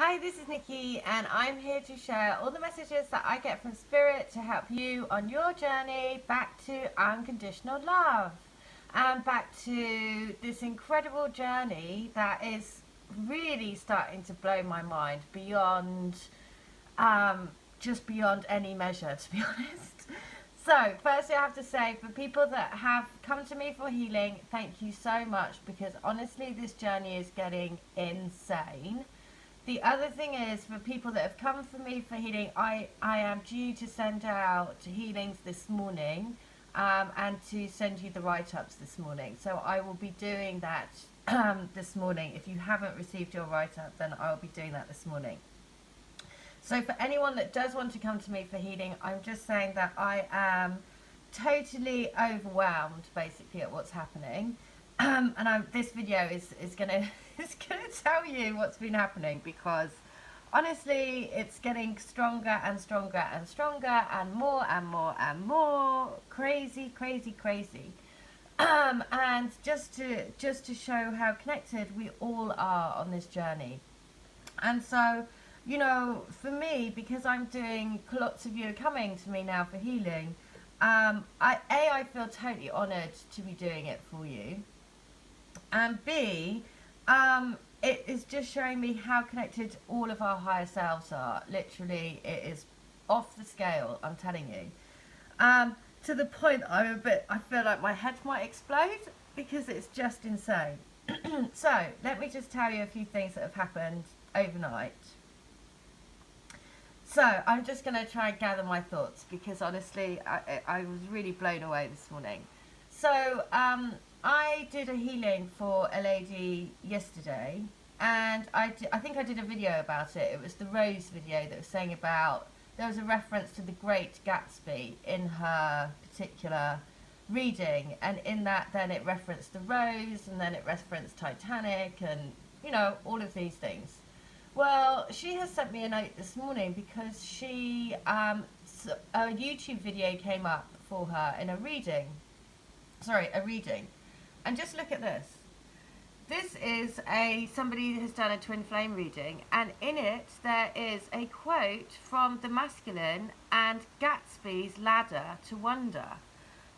Hi, this is Nikki, and I'm here to share all the messages that I get from Spirit to help you on your journey back to unconditional love and back to this incredible journey that is really starting to blow my mind beyond, just beyond any measure, to be honest. So, firstly, I have to say, for people that have come to me for healing, thank you so much, because honestly, this journey is getting insane. The other thing is, for people that have come for me for healing, I am due to send out healings this morning, and to send you the write-ups this morning. So I will be doing that this morning. If you haven't received your write-up, then I'll be doing that this morning. So for anyone that does want to come to me for healing, I'm just saying that I am totally overwhelmed, basically, at what's happening. This video is gonna tell you what's been happening, because honestly, it's getting stronger and stronger and stronger and more and more and more crazy. And just to show how connected we all are on this journey. And so, you know, for me, because I'm doing, lots of you are coming to me now for healing, I feel totally honoured to be doing it for you. And B, it is just showing me how connected all of our higher selves are. Literally, it is off the scale, I'm telling you. To the point I feel like my head might explode, because it's just insane. So, let me just tell you a few things that have happened overnight. So, I'm just going to try and gather my thoughts, because honestly, I was really blown away this morning. So, I did a healing for a lady yesterday, and I think I did a video about it. It was the Rose video that was saying about, there was a reference to the Great Gatsby in her particular reading, and in that then it referenced the rose, and then it referenced Titanic, and, you know, all of these things. Well, she has sent me a note this morning, because she, a YouTube video came up for her in a reading. And just look at this. This is somebody who has done a twin flame reading, and in it there is a quote from the masculine and Gatsby's ladder to wonder.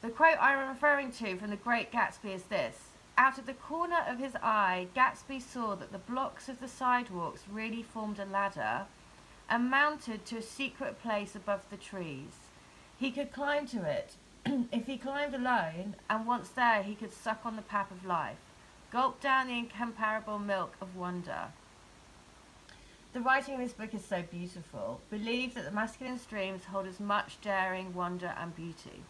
The quote I'm referring to from the Great Gatsby is this: "Out of the corner of his eye, Gatsby saw that the blocks of the sidewalks really formed a ladder and mounted to a secret place above the trees. He could climb to it if he climbed alone, and once there he could suck on the pap of life, gulp down the incomparable milk of wonder." The writing in this book is so beautiful. Believe that the masculine streams hold as much daring, wonder and beauty.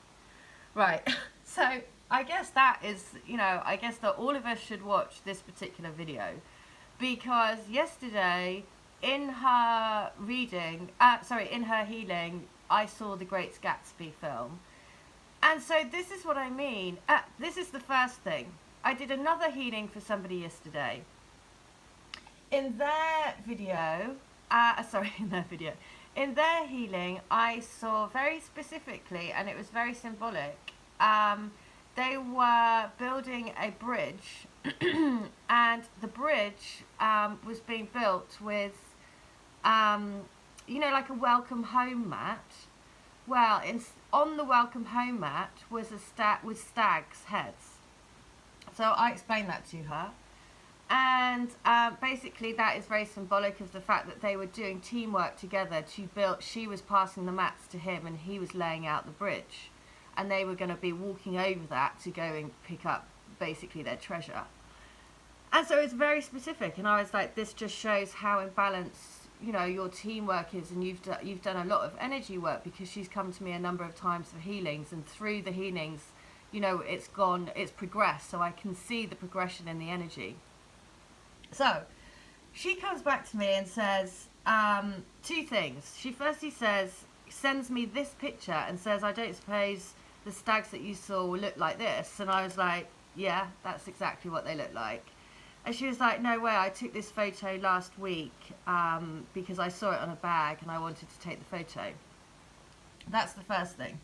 Right, so I guess that is, you know, I guess that all of us should watch this particular video, because yesterday in her reading, in her healing, I saw the Great Gatsby film. And so this is what I mean. This is the first thing. I did another healing for somebody yesterday. In their video, in their healing, I saw very specifically, and it was very symbolic, they were building a bridge, and the bridge was being built with, you know, like a welcome home mat. Well, on the welcome home mat was with stags' heads. So I explained that to her, and basically that is very symbolic of the fact that they were doing teamwork together to build. She was passing the mats to him, and he was laying out the bridge, and they were going to be walking over that to go and pick up basically their treasure. And so it's very specific, and I was like, this just shows how in balance, you know, your teamwork is, and you've done a lot of energy work, because she's come to me a number of times for healings, and through the healings, you know, it's progressed, so I can see the progression in the energy. So she comes back to me and says two things. She firstly sends me this picture and says, "I don't suppose the stags that you saw will look like this?" And I was like, yeah, that's exactly what they look like. And she was like, "No way, I took this photo last week because I saw it on a bag and I wanted to take the photo." That's the first thing.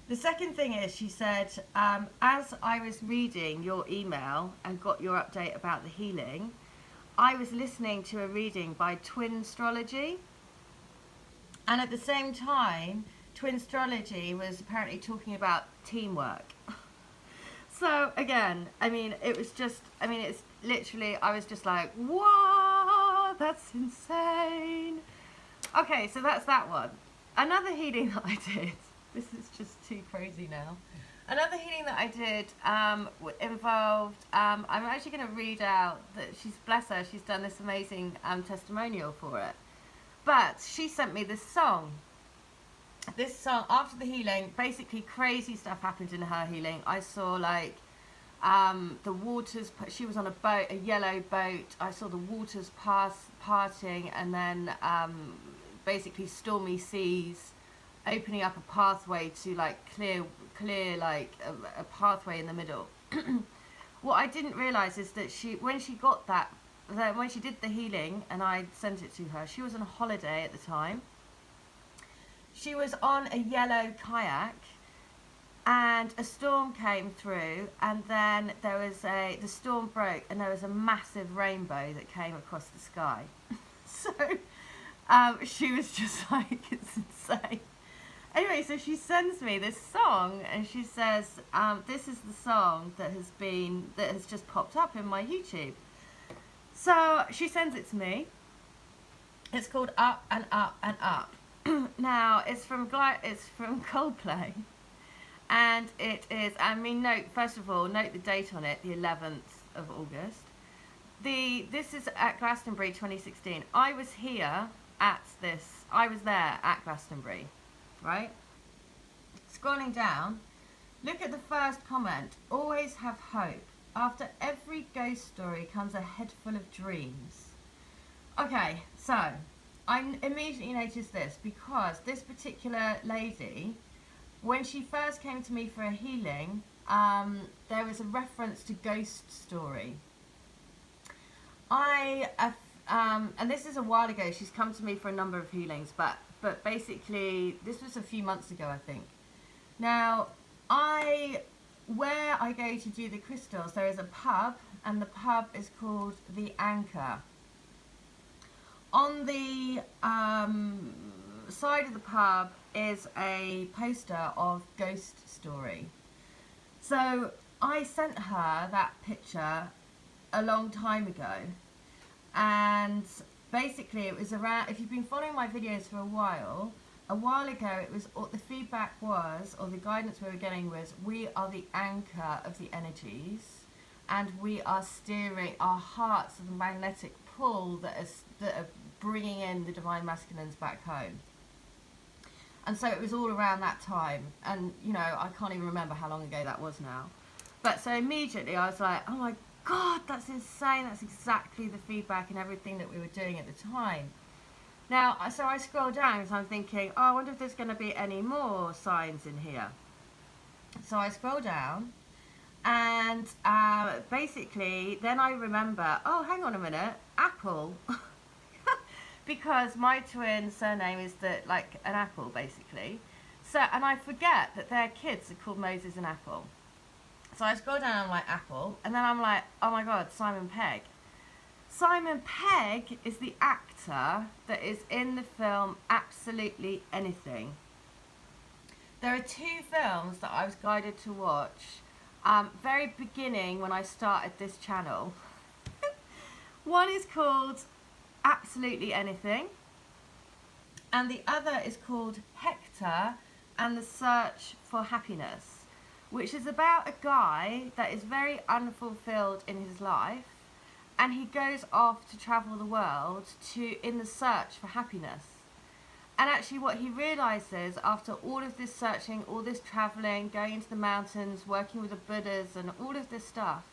The second thing is, she said, as I was reading your email and got your update about the healing, I was listening to a reading by Twin Astrology, and at the same time, Twin Astrology was apparently talking about teamwork. So again, I mean, it was just, I mean, it's literally, I was just like, wow, that's insane. Okay, so that's that one. Another healing that I did, this is just too crazy now. Another healing that I did involved, I'm actually going to read out that bless her, she's done this amazing testimonial for it. But she sent me this song. This song, after the healing, basically crazy stuff happened in her healing. I saw like the waters, she was on a boat, a yellow boat. I saw the waters parting, and then basically stormy seas opening up a pathway to like clear like a pathway in the middle. What I didn't realize is that when she got that, when she did the healing and I sent it to her, she was on holiday at the time. She was on a yellow kayak and a storm came through, and then the storm broke and there was a massive rainbow that came across the sky. So she was just like, it's insane. Anyway, so she sends me this song and she says, this is the song that has just popped up in my YouTube. So she sends it to me. It's called Up and Up and Up. Now it's from Coldplay, and it is, I mean, first of all, note the date on it, the 11th of August. This is at Glastonbury 2016. I was there at Glastonbury, right? Scrolling down, look at the first comment. Always have hope. After every ghost story comes a head full of dreams. Okay, so I immediately noticed this because this particular lady, when she first came to me for a healing, there was a reference to ghost story. And this is a while ago. She's come to me for a number of healings, but basically this was a few months ago, I think. Now, where I go to do the crystals, there is a pub, and the pub is called the Anchor. On the side of the pub is a poster of Ghost Story. So I sent her that picture a long time ago, and basically it was around, if you've been following my videos for a while ago, it was, the feedback was, or the guidance we were getting was, we are the anchor of the energies, and we are steering our hearts of the magnetic pull that are bringing in the divine masculines back home. And so it was all around that time, and you know, I can't even remember how long ago that was now. But so immediately I was like, oh my God, that's insane. That's exactly the feedback and everything that we were doing at the time. Now, so I scroll down because I'm thinking, oh, I wonder if there's going to be any more signs in here. So I scroll down, and basically then I remember, oh, hang on a minute, apple. Because my twin surname is like an apple, basically. So, and I forget that their kids are called Moses and Apple. So I scroll down, I'm like, apple, and then I'm like, oh my God, Simon Pegg. Simon Pegg is the actor that is in the film Absolutely Anything. There are two films that I was guided to watch very beginning when I started this channel. One is called Absolutely Anything, and the other is called Hector and the Search for Happiness, which is about a guy that is very unfulfilled in his life, and he goes off to travel the world in the search for happiness. And actually what he realizes after all of this searching, all this traveling, going into the mountains, working with the Buddhas and all of this stuff,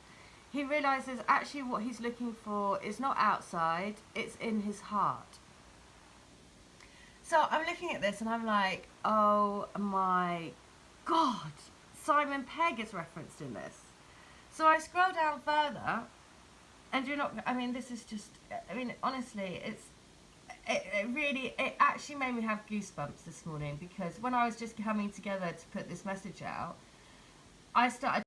he realizes actually what he's looking for is not outside, it's in his heart. So I'm looking at this and I'm like, oh my God, Simon Pegg is referenced in this. So I scroll down further, and this is just, honestly, it actually made me have goosebumps this morning, because when I was just coming together to put this message out, I started